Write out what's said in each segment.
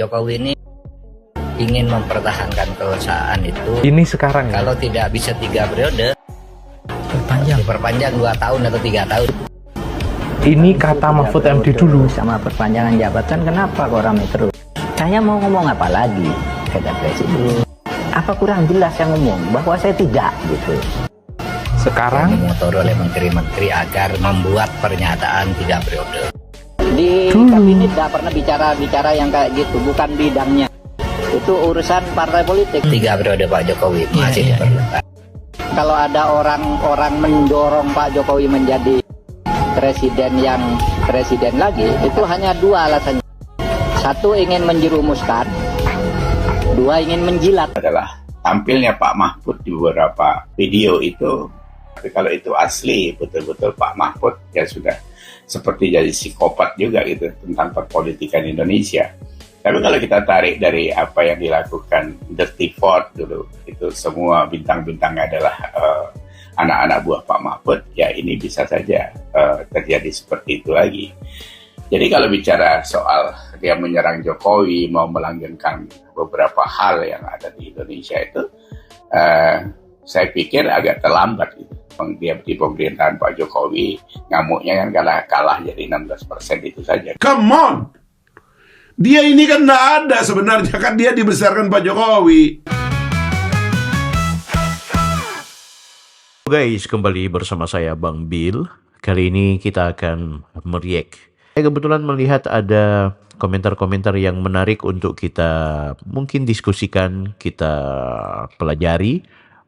Jokowi ini ingin mempertahankan kekuasaan itu. Ini sekarang ya? Kalau tidak bisa 3 periode, diperpanjang 2 tahun atau 3 tahun. Ini kata Mahfud MD dulu. Sama perpanjangan jabatan, kenapa kok rame terus? Saya mau ngomong apa lagi, kata Presiden. Apa kurang jelas yang ngomong bahwa saya tidak gitu. Sekarang Dimotor oleh menteri-menteri agar membuat pernyataan 3 periode. Di kabinet tidak pernah bicara yang kayak gitu, bukan bidangnya. Itu urusan partai politik. 3 periode Pak Jokowi masih diperlukan. Kalau ada orang-orang mendorong Pak Jokowi menjadi presiden lagi, itu hanya 2 alasannya. 1 ingin menjerumuskan, 2 ingin menjilat. Adalah tampilnya Pak Mahfud di beberapa video itu. Tapi kalau itu asli, betul-betul Pak Mahfud ya sudah seperti jadi psikopat juga gitu tentang perpolitikan Indonesia. Tapi kalau kita tarik dari apa yang dilakukan Dirty Ford dulu, itu semua bintang-bintang adalah anak-anak buah Pak Mahfud, ya ini bisa saja terjadi seperti itu lagi. Jadi kalau bicara soal dia menyerang Jokowi, mau melanggengkan beberapa hal yang ada di Indonesia itu, saya pikir agak terlambat gitu. Dia di pemerintahan Pak Jokowi, ngamuknya kan kalah jadi 16% itu saja. Come on! Dia ini kan nggak ada sebenarnya, kan dia dibesarkan Pak Jokowi. Guys, kembali bersama saya Bang Bill. Kali ini kita akan mereact. Saya kebetulan melihat ada komentar-komentar yang menarik untuk kita mungkin diskusikan, kita pelajari,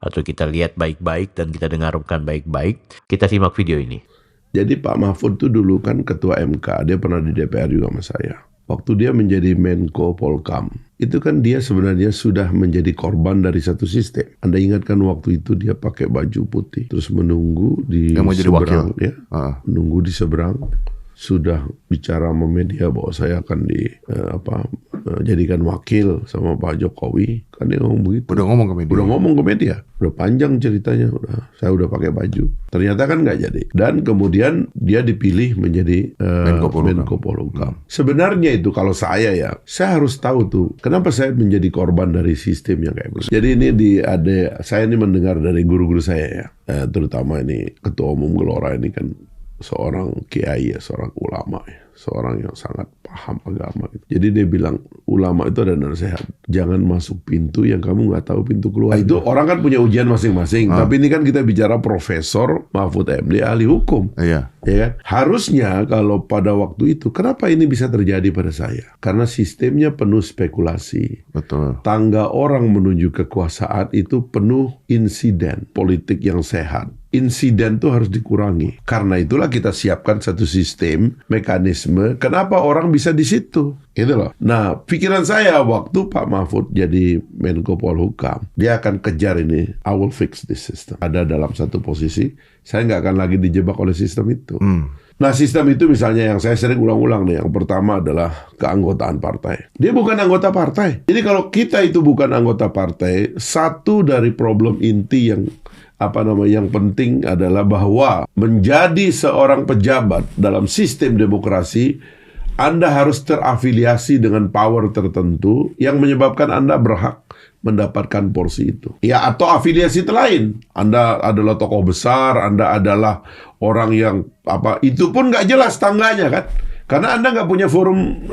atau kita lihat baik-baik dan kita dengarkan baik-baik. Kita simak video ini. Jadi Pak Mahfud itu dulu kan ketua MK, dia pernah di DPR juga sama saya. Waktu dia menjadi Menko Polkam, itu kan dia sebenarnya sudah menjadi korban dari satu sistem. Anda ingatkan waktu itu dia pakai baju putih, terus menunggu di seberang, ya, menunggu di seberang. Sudah bicara sama media bahwa saya akan jadikan wakil sama Pak Jokowi, kan dia ngomong begitu. Udah ngomong ke media. Udah panjang ceritanya. Saya udah pakai baju. Ternyata kan nggak jadi. Dan kemudian dia dipilih menjadi Menko Polhukam. Sebenarnya itu kalau saya harus tahu tuh kenapa saya menjadi korban dari sistem yang kayak begitu. Jadi ini saya ini mendengar dari guru-guru saya ya, terutama ini ketua umum Gelora ini kan seorang kiai ya, seorang ulama ya, seorang yang sangat paham agama. Jadi dia bilang ulama itu ada nasihat, jangan masuk pintu yang kamu nggak tahu pintu keluar. Nah, itu orang kan punya ujian masing-masing. Tapi ini kan kita bicara Profesor Mahfud MD ahli hukum. Iya. Ya kan? Harusnya kalau pada waktu itu, kenapa ini bisa terjadi pada saya? Karena sistemnya penuh spekulasi. Betul. Tangga orang menuju kekuasaan itu penuh insiden politik yang sehat. Insiden itu harus dikurangi. Karena itulah kita siapkan satu sistem, mekanisme, kenapa orang bisa di situ. Gitu loh. Nah, pikiran saya waktu Pak Mahfud jadi Menko Polhukam, dia akan kejar ini, I will fix this system. Ada dalam satu posisi, saya nggak akan lagi dijebak oleh sistem itu. Nah, sistem itu misalnya yang saya sering ulang-ulang nih, yang pertama adalah keanggotaan partai. Dia bukan anggota partai. Jadi kalau kita itu bukan anggota partai, satu dari problem inti yang penting adalah bahwa menjadi seorang pejabat dalam sistem demokrasi, Anda harus terafiliasi dengan power tertentu yang menyebabkan Anda berhak mendapatkan porsi itu. Ya, atau afiliasi itu Anda adalah tokoh besar, Anda adalah orang yang itu pun nggak jelas tangganya kan. Karena Anda nggak punya forum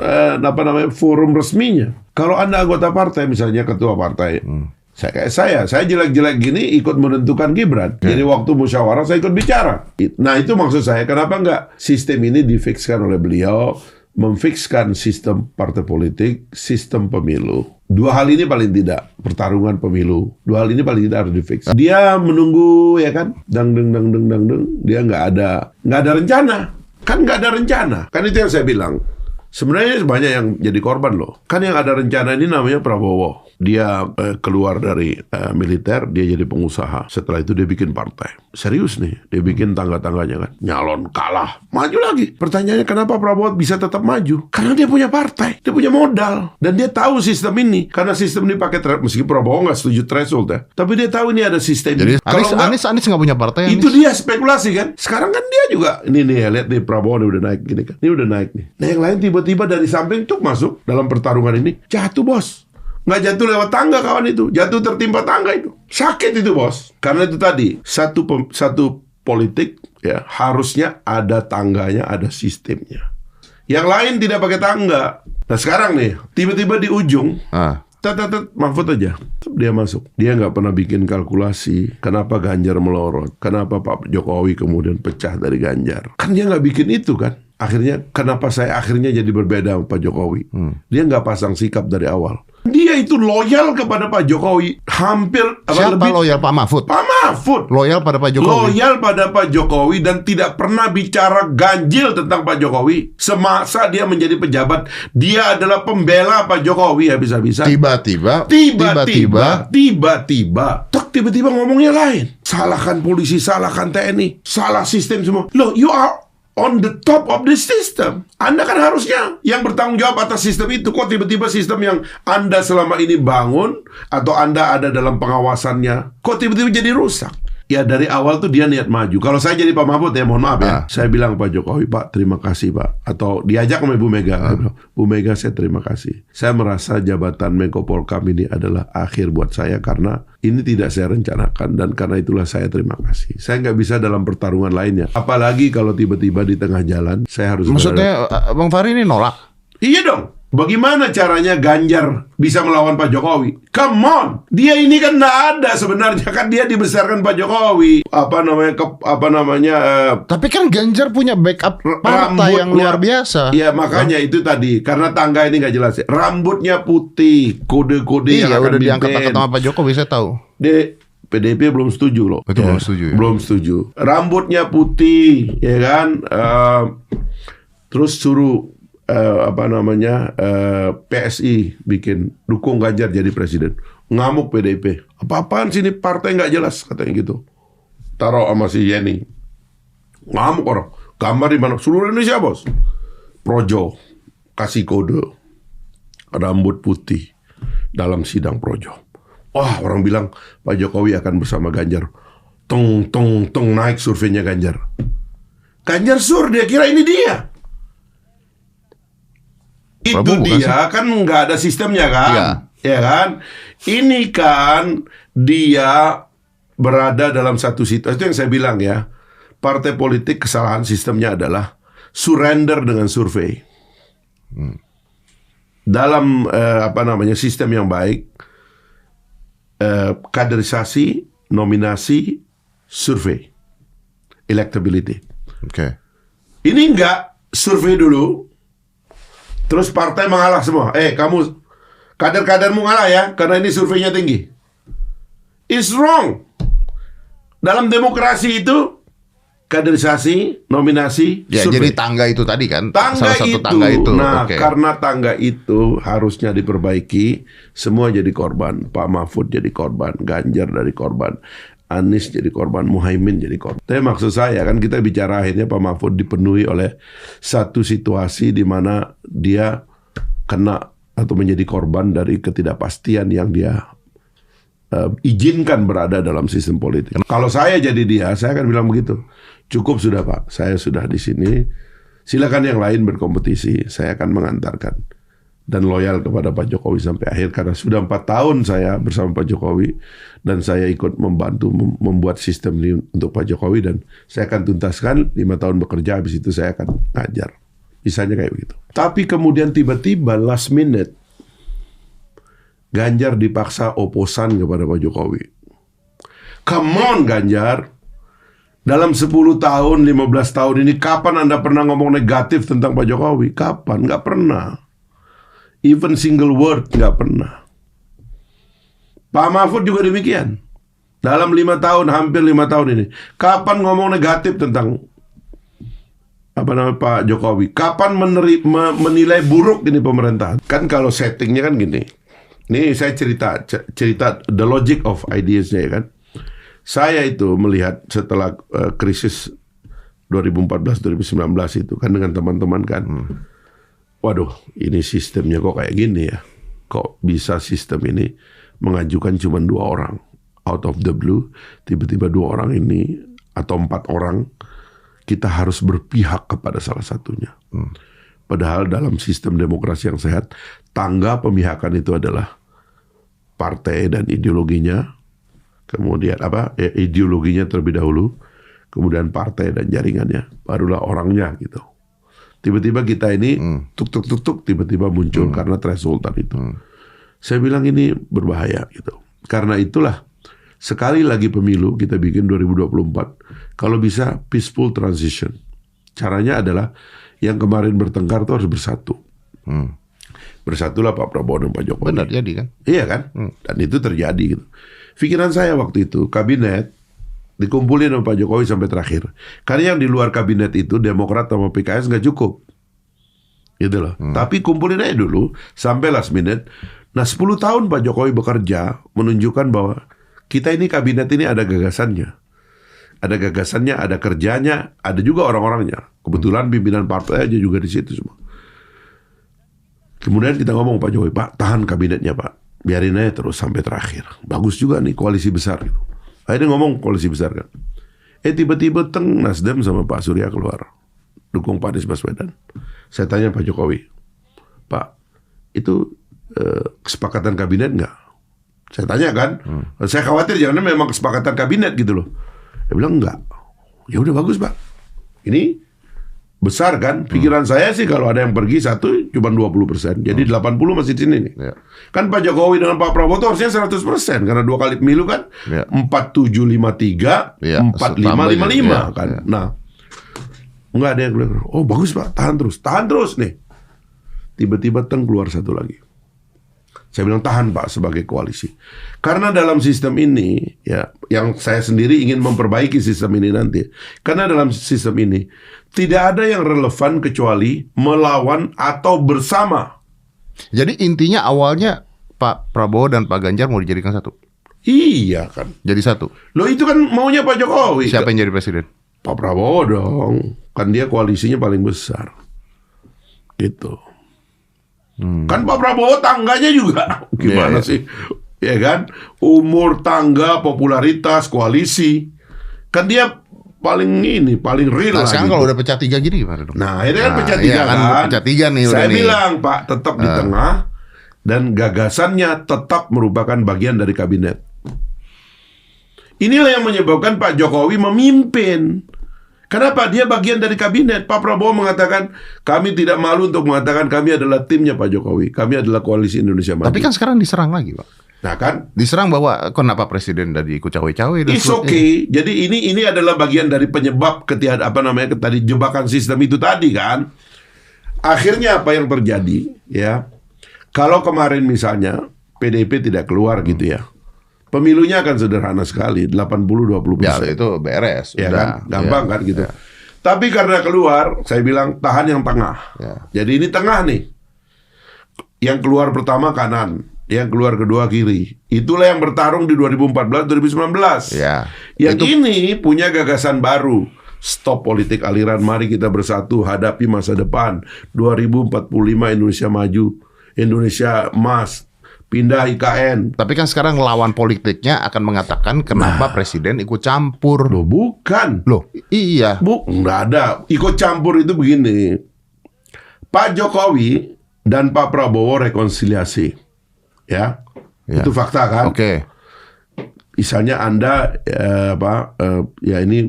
forum resminya. Kalau Anda anggota partai, misalnya ketua partai, saya jelek-jelek gini ikut menentukan Gibran. Jadi waktu musyawarah saya ikut bicara. Nah itu maksud saya, kenapa nggak sistem ini difikskan oleh beliau, memfikskan sistem partai politik, sistem pemilu. 2 hal ini paling tidak, pertarungan pemilu. 2 hal ini paling tidak harus difix. Dia menunggu ya kan, dang, dia nggak ada rencana. Kan nggak ada rencana. Kan itu yang saya bilang. Sebenarnya banyak yang jadi korban loh. Kan yang ada rencana ini namanya Prabowo. Dia keluar dari militer, dia jadi pengusaha. Setelah itu dia bikin partai. Serius nih, dia bikin tangga-tangganya kan. Nyalon, kalah, maju lagi. Pertanyaannya kenapa Prabowo bisa tetap maju? Karena dia punya partai, dia punya modal. Dan dia tahu sistem ini. Karena sistem ini pakai meski Prabowo nggak setuju threshold ya. Tapi dia tahu ini ada sistem. Jadi Anies nggak punya partai. Itu dia spekulasi kan. Sekarang kan dia juga. Ini nih, lihat nih Prabowo udah naik gini kan. Ini udah naik nih. Nah yang lain tiba-tiba dari samping tuh masuk dalam pertarungan ini. Jatuh bos. Nggak jatuh lewat tangga kawan itu. Jatuh tertimpa tangga itu. Sakit itu bos. Karena itu tadi. Satu politik ya harusnya ada tangganya, ada sistemnya. Yang lain tidak pakai tangga. Nah sekarang nih. Tiba-tiba di ujung. Mahfud aja. Dia masuk. Dia nggak pernah bikin kalkulasi. Kenapa Ganjar melorot. Kenapa Pak Jokowi kemudian pecah dari Ganjar. Kan dia nggak bikin itu kan. Akhirnya kenapa saya akhirnya jadi berbeda sama Pak Jokowi. Dia nggak pasang sikap dari awal. Dia itu loyal kepada Pak Jokowi. Hampir Siapa lebih loyal? Pak Mahfud. Pak Mahfud Loyal pada Pak Jokowi. loyal pada Pak Jokowi dan tidak pernah bicara ganjil tentang Pak Jokowi. Semasa dia menjadi pejabat, dia adalah pembela Pak Jokowi habis-habisan. Tiba-tiba Tiba-tiba ngomongnya lain. Salahkan polisi, salahkan TNI, salah sistem semua. Loh, you are on the top of the system. Anda kan harusnya yang bertanggung jawab atas sistem itu. Kok tiba-tiba sistem yang Anda selama ini bangun atau Anda ada dalam pengawasannya, kok tiba-tiba jadi rusak? Ya dari awal tuh dia niat maju. Kalau saya jadi Pak Mahfud ya mohon maaf ya. Saya bilang Pak Jokowi, Pak terima kasih Pak. Atau diajak sama Bu Mega. Bu Mega saya terima kasih. Saya merasa jabatan Menko Polkam ini adalah akhir buat saya karena ini tidak saya rencanakan. Dan karena itulah saya terima kasih. Saya nggak bisa dalam pertarungan lainnya. Apalagi kalau tiba-tiba di tengah jalan saya harus Maksudnya Bang Fahri ini nolak? Iya dong. Bagaimana caranya Ganjar bisa melawan Pak Jokowi? Come on, dia ini kan nggak ada sebenarnya kan dia dibesarkan Pak Jokowi. Tapi kan Ganjar punya backup partai yang luar biasa. Iya makanya itu tadi karena tangga ini nggak jelas. Rambutnya putih, kode-kode yang akan udah diangkat-angkat sama Pak Jokowi saya tahu. PDIP belum setuju loh. Itu belum setuju. Ya? Belum setuju. Rambutnya putih, ya kan. Terus suruh PSI bikin dukung Ganjar jadi presiden. Ngamuk PDIP. Apa-apaan sih ini partai nggak jelas katanya gitu. Taruh sama si Yeni. Ngamuk orang. Gambar di mana? Seluruh Indonesia bos. Projo kasih kode rambut putih dalam sidang Projo. Wah orang bilang Pak Jokowi akan bersama Ganjar. Tong naik surveinya Ganjar. Ganjar dia kira ini dia. Itu dia kan nggak ada sistemnya kan, ya kan? Ini kan dia berada dalam satu situasi. Itu yang saya bilang ya, partai politik kesalahan sistemnya adalah surrender dengan survei. Dalam sistem yang baik, kaderisasi, nominasi, survei, electability. Ini enggak survei dulu. Terus partai mengalah semua. Kamu kader-kadermu ngalah ya, karena ini surveinya tinggi. It's wrong. Dalam demokrasi itu kaderisasi, nominasi, survei. Jadi tangga itu tadi kan. Salah satu tangga itu. Nah, karena tangga itu harusnya diperbaiki, semua jadi korban. Pak Mahfud jadi korban, Ganjar dari korban, Anies jadi korban, Muhaimin jadi korban. Tapi maksud saya kan kita bicara akhirnya Pak Mahfud dipenuhi oleh satu situasi di mana dia kena atau menjadi korban dari ketidakpastian yang dia izinkan berada dalam sistem politik. Kalau saya jadi dia, saya akan bilang begitu. Cukup sudah Pak, saya sudah di sini. Silakan yang lain berkompetisi, saya akan mengantarkan. Dan loyal kepada Pak Jokowi sampai akhir karena sudah 4 tahun saya bersama Pak Jokowi dan saya ikut membantu membuat sistem ini untuk Pak Jokowi dan saya akan tuntaskan 5 tahun bekerja, habis itu saya akan ngajar. Misalnya kayak begitu. Tapi kemudian tiba-tiba last minute Ganjar dipaksa oposan kepada Pak Jokowi. Come on Ganjar. Dalam 10 tahun, 15 tahun ini kapan Anda pernah ngomong negatif tentang Pak Jokowi? Kapan? Nggak pernah. Even single word nggak pernah. Pak Mahfud juga demikian. Dalam 5 tahun, hampir 5 tahun ini, kapan ngomong negatif tentang Pak Jokowi? Kapan menilai buruk ini pemerintahan? Kan kalau settingnya kan gini, Ini saya cerita the logic of ideas-nya ya kan. Saya itu melihat setelah krisis 2014-2019 itu kan dengan teman-teman kan. Waduh, ini sistemnya kok kayak gini ya. Kok bisa sistem ini mengajukan cuma 2 orang. Out of the blue, tiba-tiba 2 orang ini atau 4 orang, kita harus berpihak kepada salah satunya. Padahal dalam sistem demokrasi yang sehat, tangga pemihakan itu adalah partai dan ideologinya, kemudian ideologinya terlebih dahulu, kemudian partai dan jaringannya, barulah orangnya gitu. Tiba-tiba kita ini tuk tiba-tiba muncul karena threshold tadi itu. Saya bilang ini berbahaya gitu. Karena itulah sekali lagi pemilu kita bikin 2024, kalau bisa peaceful transition. Caranya adalah yang kemarin bertengkar itu harus bersatu. Bersatulah Pak Prabowo dan Pak Jokowi. Benar jadi kan? Iya kan? Dan itu terjadi gitu. Pikiran saya waktu itu, kabinet dikumpulin sama Pak Jokowi sampai terakhir. Karena yang di luar kabinet itu Demokrat sama PKS nggak cukup. Gitu loh. Tapi kumpulin aja dulu sampai last minute. Nah 10 tahun Pak Jokowi bekerja menunjukkan bahwa kita ini kabinet ini ada gagasannya. Ada gagasannya, ada kerjanya, ada juga orang-orangnya. Kebetulan pimpinan partai aja juga di situ semua. Kemudian kita ngomong Pak Jokowi, Pak tahan kabinetnya Pak, biarin aja terus sampai terakhir. Bagus juga nih koalisi besar gitu. Akhirnya ngomong koalisi besar kan. Tiba-tiba Nasdem sama Pak Surya keluar, dukung Pak Anies Baswedan. Saya tanya Pak Jokowi, Pak itu kesepakatan kabinet nggak? Saya tanya kan, saya khawatir jangan memang kesepakatan kabinet gitu loh. Dia bilang enggak. Ya udah bagus Pak. Ini besar kan? Pikiran saya sih kalau ada yang pergi satu cuma 20%. Jadi 80 masih di sini nih. Ya. Kan Pak Jokowi dengan Pak Prabowo itu harusnya 100% karena 2 kali pemilu kan. Ya. 4753, Ya, 4555 ya. kan. Ya. Nah, enggak ada yang keluar. Oh bagus Pak, tahan terus nih. Tiba-tiba keluar satu lagi. Saya bilang tahan Pak sebagai koalisi. Karena dalam sistem ini, ya, yang saya sendiri ingin memperbaiki sistem ini nanti. Karena dalam sistem ini tidak ada yang relevan kecuali melawan atau bersama. Jadi intinya awalnya Pak Prabowo dan Pak Ganjar mau dijadikan satu. Iya kan. Jadi satu. Loh itu kan maunya Pak Jokowi. Siapa yang jadi presiden? Pak Prabowo dong. Kan dia koalisinya paling besar. Gitu. Kan Pak Prabowo tangganya juga. Gimana sih? Ya kan? Umur, tangga, popularitas, koalisi. Kan dia paling real Nah, lah. sekarang gitu. kalau udah pecah 3 gini gimana dong? Nah, ini kan pecah 3 iya kan. pecah 3 nih udah Saya nih. bilang Pak tetap di tengah dan gagasannya tetap merupakan bagian dari kabinet. Inilah yang menyebabkan Pak Jokowi memimpin. Kenapa? Dia bagian dari kabinet. Pak Prabowo mengatakan, kami tidak malu untuk mengatakan kami adalah timnya Pak Jokowi. Kami adalah koalisi Indonesia Maju. Tapi kan sekarang diserang lagi, Pak. Nah kan, Diserang bahwa kenapa presiden tadi ikut cawe-cawe dan it's okay. Jadi ini adalah bagian dari penyebab tadi jebakan sistem itu tadi kan. Akhirnya apa yang terjadi ya? Kalau kemarin misalnya PDIP tidak keluar gitu ya. Pemilunya akan sederhana sekali, 80-20%. Ya, itu beres. Ya Udah. kan? Gampang Ya, kan gitu. ya. Tapi karena keluar, saya bilang tahan yang tengah. Ya. Jadi ini tengah nih. Yang keluar pertama kanan, yang keluar kedua kiri. Itulah yang bertarung di 2014-2019. Ya. Yang ini punya gagasan baru. Stop politik aliran, mari kita bersatu hadapi masa depan. 2045 Indonesia maju, Indonesia emas. Pindah IKN. Tapi kan sekarang lawan politiknya akan mengatakan kenapa presiden ikut campur. Loh bukan. Loh, iya. Nggak ada. Ikut campur itu begini. Pak Jokowi dan Pak Prabowo rekonsiliasi. Ya. Itu fakta kan? Oke. Misalnya Anda ini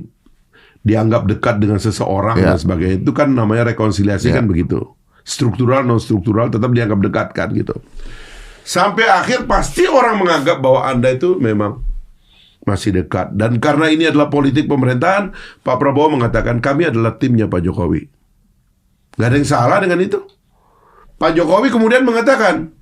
dianggap dekat dengan seseorang dan sebagainya. Itu kan namanya rekonsiliasi kan begitu. Struktural, non struktural tetap dianggap dekat kan gitu. Sampai akhir pasti orang menganggap bahwa Anda itu memang masih dekat. Dan karena ini adalah politik pemerintahan, Pak Prabowo mengatakan kami adalah timnya Pak Jokowi. Gak ada yang salah dengan itu. Pak Jokowi kemudian mengatakan,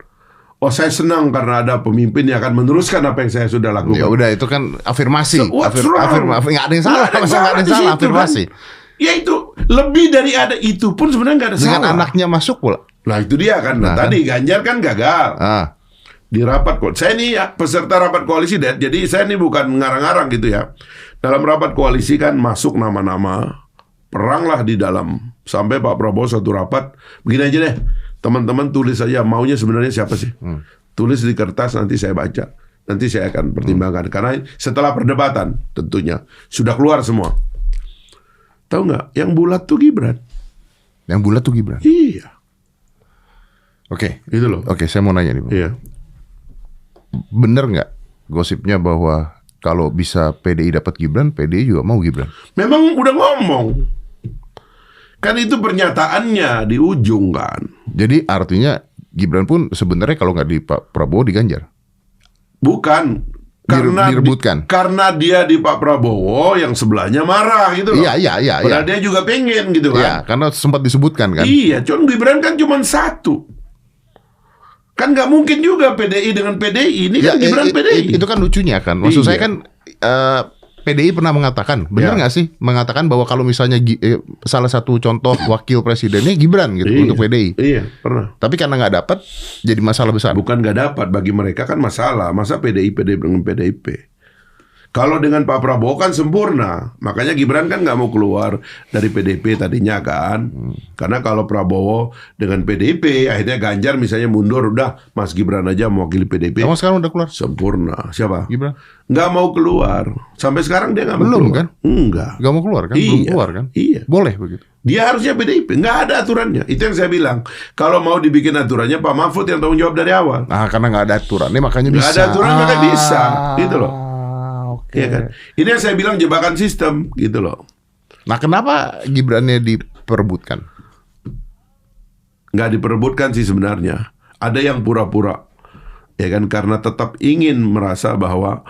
oh saya senang karena ada pemimpin yang akan meneruskan apa yang saya sudah lakukan. Ya udah itu kan afirmasi. What's wrong? Nggak ada yang salah. Nggak ada yang salah afirmasi. Kan? Ya itu lebih dari ada itu pun sebenarnya nggak ada Dengan salah. anaknya masuk pula. Nah itu dia kan. Tadi Ganjar kan gagal. di rapat kok. Saya ini ya, peserta rapat koalisi, Dad. Jadi saya ini bukan ngarang-ngarang gitu ya. Dalam rapat koalisi kan masuk nama-nama, peranglah di dalam. Sampai Pak Prabowo satu rapat, begini aja deh, teman-teman tulis aja maunya sebenarnya siapa sih. Tulis di kertas, nanti saya baca. Nanti saya akan pertimbangkan. Karena setelah perdebatan tentunya, sudah keluar semua. Tahu nggak? Yang bulat tuh Gibran. Yang bulat tuh Gibran. Iya. Oke. Itu loh. Oke, saya mau nanya nih, Bang. Iya. Bener nggak gosipnya bahwa kalau bisa PDI dapat Gibran, PDI juga mau Gibran? Memang udah ngomong. Kan itu pernyataannya di ujung kan. Jadi artinya Gibran pun sebenarnya kalau nggak di Pak Prabowo di Ganjar. Bukan. Karena direbutkan. Karena dia di Pak Prabowo, yang sebelahnya marah gitu loh. Iya. Padahal dia juga pengen gitu kan. Iya, karena sempat disebutkan kan. Iya, cuman Gibran kan cuma satu. Kan nggak mungkin juga PDI dengan PDI. Ini kan Gibran PDI. Itu kan lucunya kan. Maksud saya kan PDI pernah mengatakan, benar nggak sih? Mengatakan bahwa kalau misalnya salah satu contoh wakil presidennya Gibran gitu untuk PDI. Iya, pernah. Tapi karena nggak dapat, jadi masalah besar. Bukan nggak dapat, bagi mereka kan masalah. Masa PDI dengan PDIP? Kalau dengan Pak Prabowo kan sempurna. Makanya Gibran kan nggak mau keluar dari PDIP tadinya kan. Karena kalau Prabowo dengan PDIP, akhirnya Ganjar misalnya mundur, udah Mas Gibran aja mewakili PDIP. Emang sekarang udah keluar? Sempurna. Siapa? Gibran? Nggak mau keluar. Sampai sekarang dia nggak mau Belum keluar. kan? Enggak. Nggak mau keluar kan? Belum keluar kan? Iya. Boleh begitu? Dia harusnya PDIP. Nggak ada aturannya. Itu yang saya bilang. Kalau mau dibikin aturannya, Pak Mahfud yang tanggung jawab dari awal. Nah, karena nggak ada aturannya makanya Nggak bisa. ada aturan makanya bisa. Gitu loh. Oke. Iya kan? Ini yang saya bilang jebakan sistem. Gitu loh. Nah, kenapa Gibrannya diperebutkan? Nggak diperebutkan sih sebenarnya. Ada yang pura-pura. Ya kan? Karena tetap ingin merasa bahwa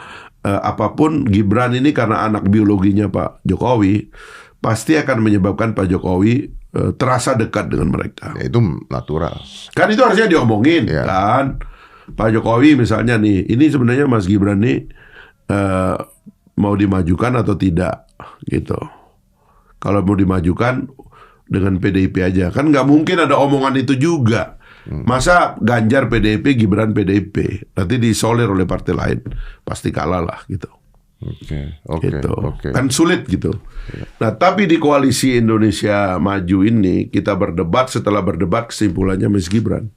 apapun Gibran ini karena anak biologinya Pak Jokowi, pasti akan menyebabkan Pak Jokowi terasa dekat dengan mereka. Ya, itu natural. Kan itu harusnya diomongin kan. Pak Jokowi misalnya nih, ini sebenarnya Mas Gibran nih mau dimajukan atau tidak gitu. Kalau mau dimajukan dengan PDIP aja, kan nggak mungkin ada omongan itu juga. Masa Ganjar PDIP, Gibran PDIP, nanti diisolir oleh partai lain, pasti kalah lah gitu. Gitu. Kan sulit gitu. Nah, tapi di koalisi Indonesia Maju ini kita berdebat, setelah berdebat kesimpulannya Mas Gibran.